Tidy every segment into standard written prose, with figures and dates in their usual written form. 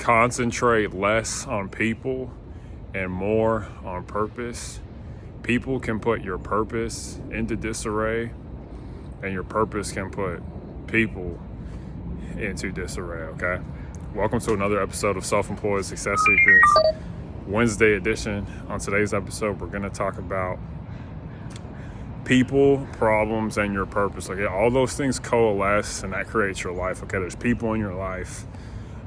concentrate less on people and more on purpose, people can put your purpose into disarray, and your purpose can put people into disarray, okay? Welcome to another episode of Self-Employed Success Secrets, Wednesday edition. On today's episode, we're gonna talk about people, problems, and your purpose. Okay, all those things coalesce and that creates your life, okay? There's people in your life.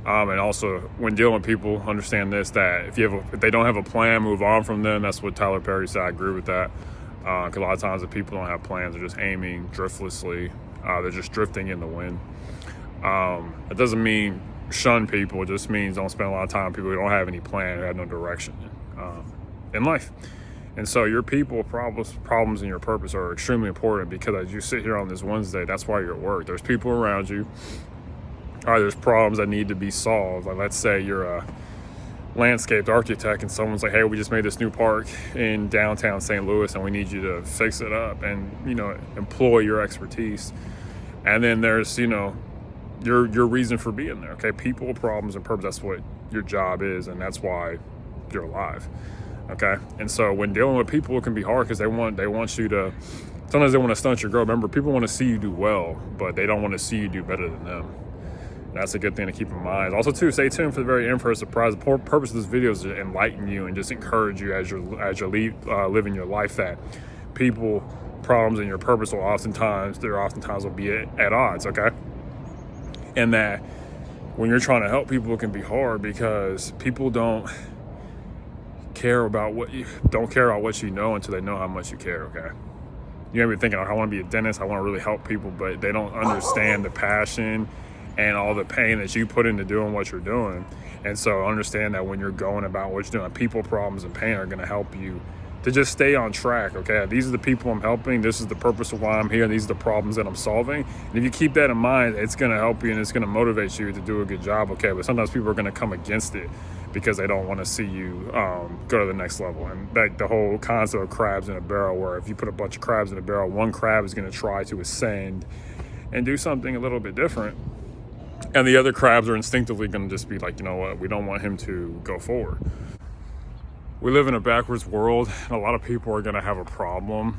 And also, when dealing with people, understand this, that if they don't have a plan, move on from them. That's what Tyler Perry said. I agree with that. Because a lot of times if people don't have plans, they're just aiming driftlessly. They're just drifting in the wind. It doesn't mean shun people. It just means don't spend a lot of time with people who don't have any plan, who have no direction in life. And so your people, problems, and your purpose are extremely important, because as you sit here on this Wednesday, that's why you're at work. There's people around you. There's problems that need to be solved. Like, let's say you're a landscaped architect and someone's like, hey, we just made this new park in downtown St. Louis and we need you to fix it up and, employ your expertise. And then there's, your reason for being there, okay? People, problems, and purpose, that's what your job is, and that's why you're alive, okay? And so when dealing with people, it can be hard because they want you to, sometimes they want to stunt your growth. Remember, people want to see you do well, but they don't want to see you do better than them. That's a good thing to keep in mind. Also, too, stay tuned for the very end for a surprise. The purpose of this video is to enlighten you and just encourage you as you're living your life, that people, problems, and your purpose will oftentimes will be at odds, okay? And that when you're trying to help people, it can be hard because people don't care about what you know until they know how much you care, okay? You may be thinking, I want to be a dentist, I want to really help people, but they don't understand the passion and all the pain that you put into doing what you're doing. And so understand that when you're going about what you're doing, people, problems, and pain are going to help you to just stay on track, okay? These are the people I'm helping. This is the purpose of why I'm here. These are the problems that I'm solving. And if you keep that in mind, it's going to help you and it's going to motivate you to do a good job, okay? But sometimes people are going to come against it because they don't want to see you go to the next level. And like the whole concept of crabs in a barrel, where if you put a bunch of crabs in a barrel, one crab is going to try to ascend and do something a little bit different. And the other crabs are instinctively going to just be like, you know what, we don't want him to go forward. We live in a backwards world, and a lot of people are going to have a problem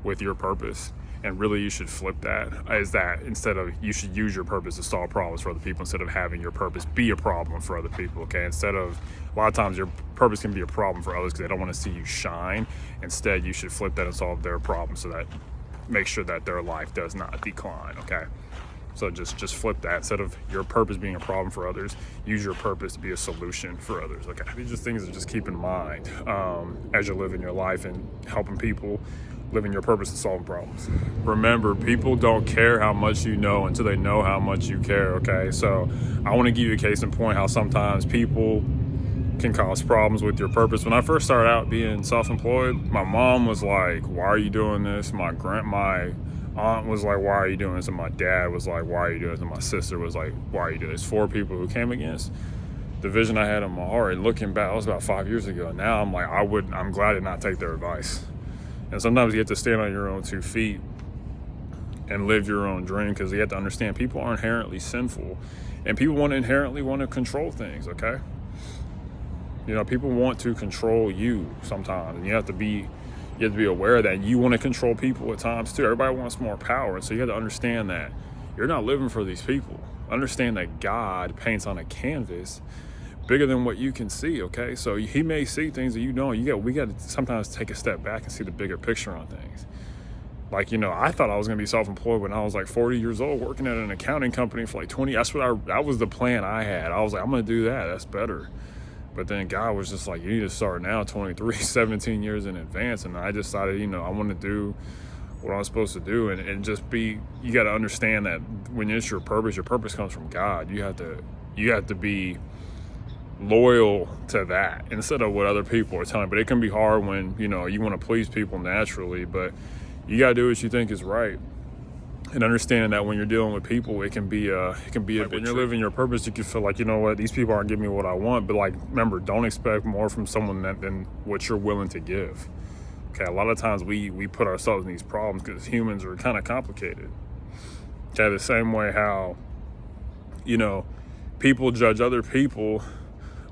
with your purpose. And really, you should flip that. You should use your purpose to solve problems for other people instead of having your purpose be a problem for other people, okay? Instead of, a lot of times your purpose can be a problem for others because they don't want to see you shine. Instead, you should flip that and solve their problem so that, make sure that their life does not decline, okay? So just flip that. Instead of your purpose being a problem for others, use your purpose to be a solution for others, okay? These are things to just keep in mind as you're living your life and helping people, living your purpose and solving problems. Remember, people don't care how much you know until they know how much you care, okay? So I want to give you a case in point how sometimes people can cause problems with your purpose. When I first started out being self-employed, my mom was like, why are you doing this? My aunt was like, why are you doing this? And my dad was like, why are you doing this? And my sister was like, why are you doing this? 4 people who came against the vision I had in my heart. And looking back, that was about 5 years ago. Now I'm like, I'm glad to not take their advice. And sometimes you have to stand on your own 2 feet and live your own dream, because you have to understand people are inherently sinful and people inherently want to control things, okay? People want to control you sometimes, and you have to be aware that you want to control people at times too. Everybody wants more power. And so you have to understand that you're not living for these people. Understand that God paints on a canvas bigger than what you can see, okay? So he may see things that you don't. We got to sometimes take a step back and see the bigger picture on things. Like, I thought I was going to be self-employed when I was like 40 years old, working at an accounting company for like 20. That was the plan I had. I was like, I'm going to do that. That's better. But then God was just like, you need to start now, 23, 17 years in advance. And I decided, I want to do what I'm supposed to do. And just you got to understand that when it's your purpose comes from God. You have to be loyal to that instead of what other people are telling you. But it can be hard when, you want to please people naturally, but you got to do what you think is right. And understanding that when you're dealing with people, it can be a bit, when you're living your purpose, you can feel like, these people aren't giving me what I want. But like, remember, don't expect more from someone than what you're willing to give. Okay, a lot of times we put ourselves in these problems because humans are kind of complicated. Okay, the same way how, people judge other people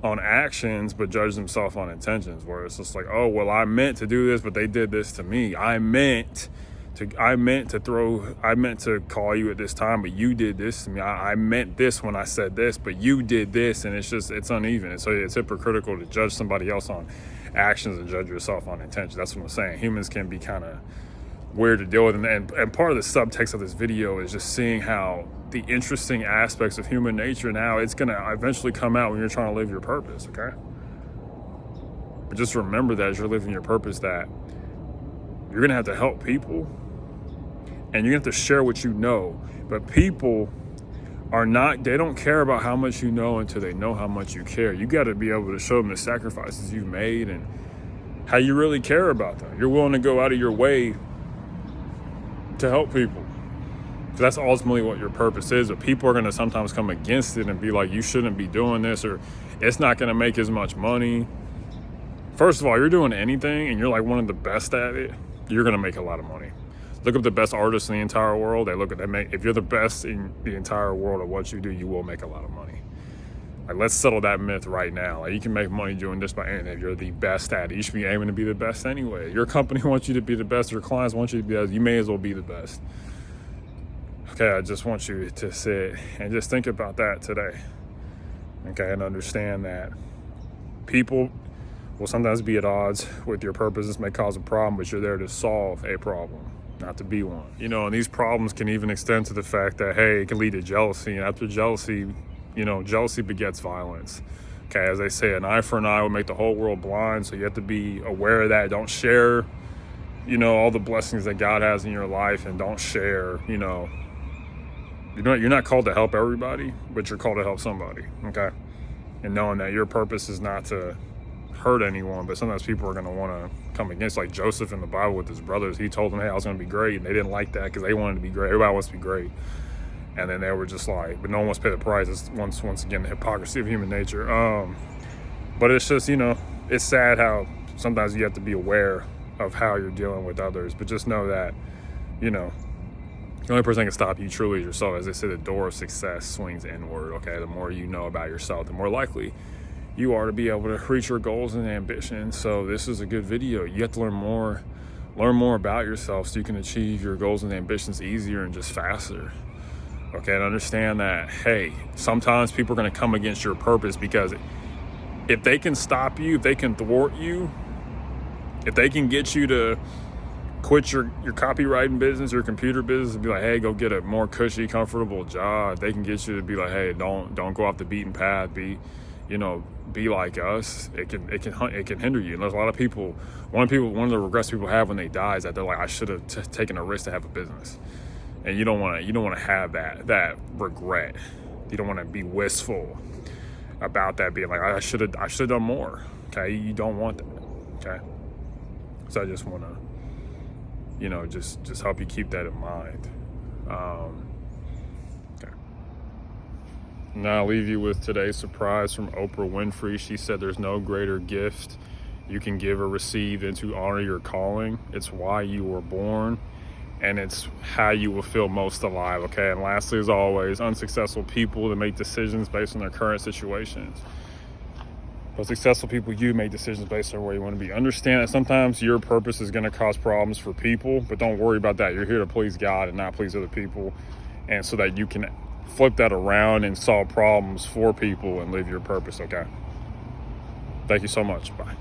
on actions but judge themselves on intentions, where it's just like, oh, well, I meant to do this, but they did this to me. I meant to call you at this time, but you did this to me. I meant this when I said this, but you did this. And it's uneven. So it's hypocritical to judge somebody else on actions and judge yourself on intentions. That's what I'm saying. Humans can be kind of weird to deal with. And part of the subtext of this video is just seeing how the interesting aspects of human nature, now it's going to eventually come out when you're trying to live your purpose, okay? But just remember that as you're living your purpose, that you're going to have to help people and you're going to have to share what you know. But people they don't care about how much you know until they know how much you care. You got to be able to show them the sacrifices you've made and how you really care about them. You're willing to go out of your way to help people. That's ultimately what your purpose is. But people are going to sometimes come against it and be like, you shouldn't be doing this, or it's not going to make as much money. First of all, you're doing anything and you're like one of the best at it, you're going to make a lot of money. Look up the best artists in the entire world. If you're the best in the entire world at what you do, you will make a lot of money. Like, let's settle that myth right now. Like, you can make money doing just about anything. If you're the best at it, you should be aiming to be the best anyway. Your company wants you to be the best. Your clients want you to be the best. You may as well be the best. Okay, I just want you to sit and just think about that today. Okay, and understand that people will sometimes be at odds with your purpose. This may cause a problem, but you're there to solve a problem, not to be one. And these problems can even extend to the fact that, hey, it can lead to jealousy. And after jealousy, jealousy begets violence. Okay, as they say, an eye for an eye will make the whole world blind. So you have to be aware of that. Don't share, all the blessings that God has in your life, and don't share, you're not called to help everybody, but you're called to help somebody, okay? And knowing that your purpose is not to hurt anyone, but sometimes people are going to want to come against, like Joseph in the Bible with his brothers. He told them, hey, I was going to be great, and they didn't like that because they wanted to be great. Everybody wants to be great. And then they were just like, but no one wants to pay the price. It's once again the hypocrisy of human nature. But it's just, it's sad how sometimes you have to be aware of how you're dealing with others, but just know that, the only person that can stop you truly is yourself. As they say, the door of success swings inward, okay? The more you know about yourself, the more likely you are to be able to reach your goals and ambitions. So this is a good video. You have to learn more about yourself so you can achieve your goals and ambitions easier and just faster. Okay, and understand that, hey, sometimes people are going to come against your purpose, because if they can stop you, if they can thwart you, if they can get you to quit your copywriting business, your computer business, and be like, hey, go get a more cushy, comfortable job. They can get you to be like, hey, don't go off the beaten path. Be like us. It can hinder you. And there's a lot of people. One of the regrets people have when they die is that they're like, I should have taken a risk to have a business. And you don't want to have that regret. You don't want to be wistful about that, being like, I should have done more. Okay, you don't want that. Okay, so I just want to, just help you keep that in mind. Okay. Now I'll leave you with today's surprise from Oprah Winfrey. She said, there's no greater gift you can give or receive than to honor your calling. It's why you were born, and it's how you will feel most alive. Okay, and lastly, as always, unsuccessful people that make decisions based on their current situations. But successful people, you make decisions based on where you want to be. Understand that sometimes your purpose is going to cause problems for people, but don't worry about that. You're here to please God and not please other people. And so that you can flip that around and solve problems for people and live your purpose, okay? Thank you so much. Bye.